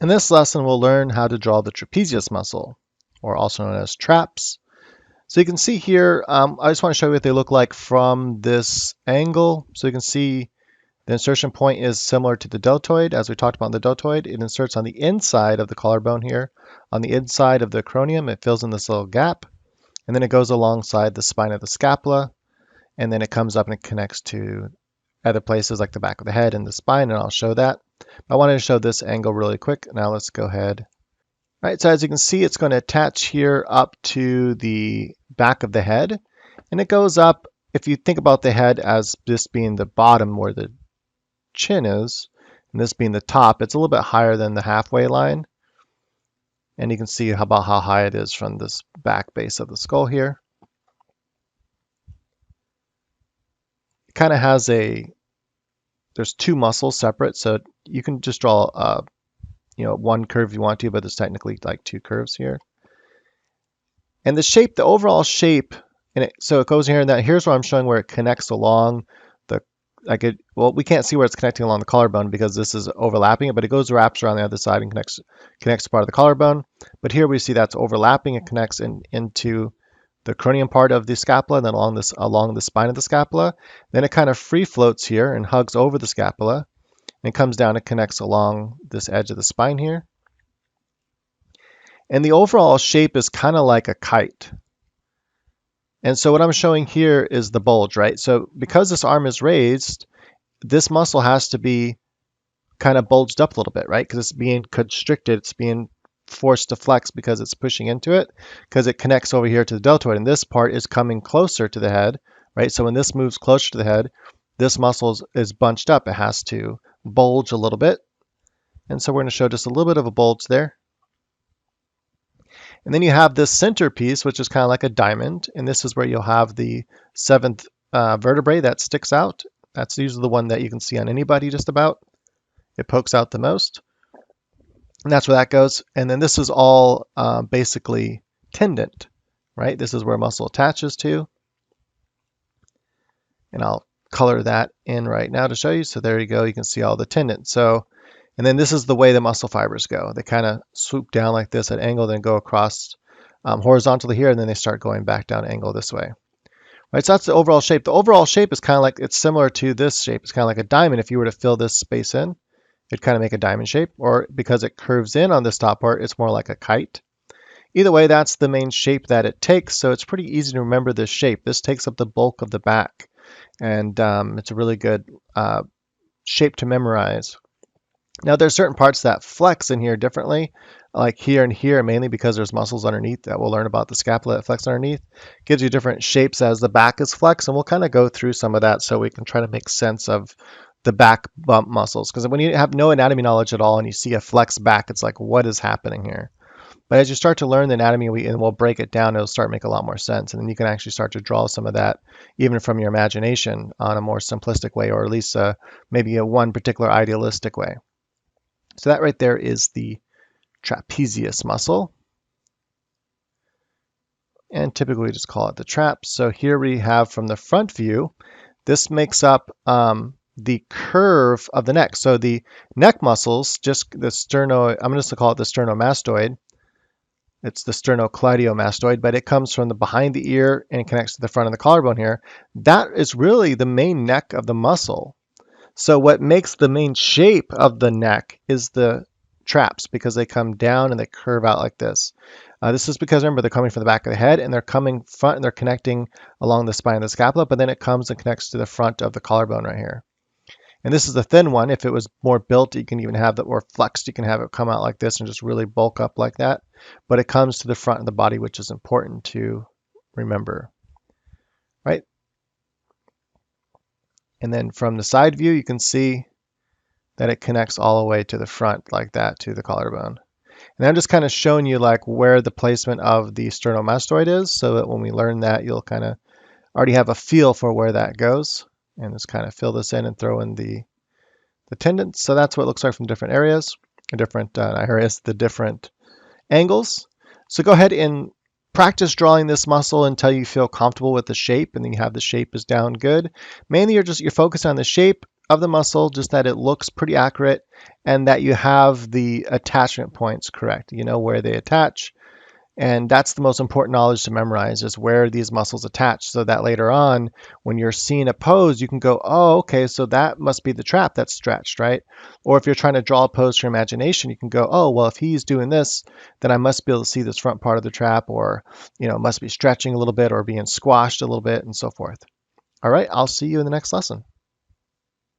In this lesson, we'll learn how to draw the trapezius muscle, or also known as traps. So you can see here, I just want to show you what they look like from this angle. So you can see the insertion point is similar to the deltoid. As we talked about in the deltoid, it inserts on the inside of the collarbone here. On the inside of the acromion, it fills in this little gap, and then it goes alongside the spine of the scapula, and then it comes up and it connects to other places like the back of the head and the spine, and I'll show that. I wanted to show this angle really quick. Now let's go ahead. All right, so as you can see, it's going to attach here up to the back of the head, and it goes up. If you think about the head as this being the bottom where the chin is, and this being the top, it's a little bit higher than the halfway line. And you can see about how high it is from this back base of the skull here. It kind of has there's two muscles separate, so you can just draw one curve if you want to, but there's technically like two curves here. And the shape, the overall shape, so it goes here and that. Here's where I'm showing where it connects along well, we can't see where it's connecting along the collarbone because this is overlapping it, but it wraps around the other side and connects to part of the collarbone. But here we see that's overlapping. It connects into the acromion part of the scapula, and then along the spine of the scapula. Then it kind of free floats here and hugs over the scapula, and comes down and connects along this edge of the spine here. And the overall shape is kind of like a kite. And so what I'm showing here is the bulge, right? So because this arm is raised, this muscle has to be kind of bulged up a little bit, right? Because it's being constricted, it's being forced to flex because it's pushing into it, because it connects over here to the deltoid. And this part is coming closer to the head, right? So when this moves closer to the head, this muscle is bunched up. It has to bulge a little bit. And so we're going to show just a little bit of a bulge there. And then you have this centerpiece, which is kind of like a diamond. And this is where you'll have the seventh vertebrae that sticks out. That's usually the one that you can see on anybody just about. It pokes out the most. And that's where that goes. And then this is all basically tendon, right? This is where muscle attaches to. And I'll color that in right now to show you. So there you go. You can see all the tendon. And then this is the way the muscle fibers go. They kind of swoop down like this at angle, then go across horizontally here, and then they start going back down angle this way. Right, so that's the overall shape. The overall shape is kind of like, it's similar to this shape. It's kind of like a diamond. If you were to fill this space in, it'd kind of make a diamond shape. Or because it curves in on this top part, it's more like a kite. Either way, that's the main shape that it takes. So it's pretty easy to remember this shape. This takes up the bulk of the back. And it's a really good shape to memorize. Now there's certain parts that flex in here differently, like here and here, mainly because there's muscles underneath that we'll learn about the scapula that flex underneath. Gives you different shapes as the back is flexed, and we'll kind of go through some of that so we can try to make sense of the back bump muscles. Because when you have no anatomy knowledge at all and you see a flexed back, it's like, what is happening here? But as you start to learn the anatomy and we'll break it down, it'll start to make a lot more sense. And then you can actually start to draw some of that even from your imagination on a more simplistic way, or at least maybe a one particular idealistic way. So that right there is the trapezius muscle. And typically we just call it the trap. So here we have from the front view, this makes up the curve of the neck. So the neck muscles, just the I'm just going to call it the sternomastoid. It's the sternocleidomastoid, but it comes from the behind the ear and connects to the front of the collarbone here. That is really the main neck of the muscle. So what makes the main shape of the neck is the traps, because they come down and they curve out like this. This is because, remember, they're coming from the back of the head and they're coming front and they're connecting along the spine of the scapula, but then it comes and connects to the front of the collarbone right here. And this is the thin one. If it was more built, you can even have that, or flexed, you can have it come out like this and just really bulk up like that. But it comes to the front of the body, which is important to remember, right? And then from the side view, you can see that it connects all the way to the front like that to the collarbone. And I'm just kind of showing you like where the placement of the sternomastoid is, so that when we learn that, you'll kind of already have a feel for where that goes. And just kind of fill this in and throw in the tendons. So that's what it looks like from different areas, the different angles. So go ahead and practice drawing this muscle until you feel comfortable with the shape, and then you have the shape is down good. Mainly you're focused on the shape. of the muscle, just that it looks pretty accurate and that you have the attachment points correct. You know where they attach. And that's the most important knowledge to memorize is where these muscles attach so that later on, when you're seeing a pose, you can go, oh, okay, so that must be the trap that's stretched, right? Or if you're trying to draw a pose for imagination, you can go, oh, well, if he's doing this, then I must be able to see this front part of the trap, or, must be stretching a little bit or being squashed a little bit and so forth. All right, I'll see you in the next lesson.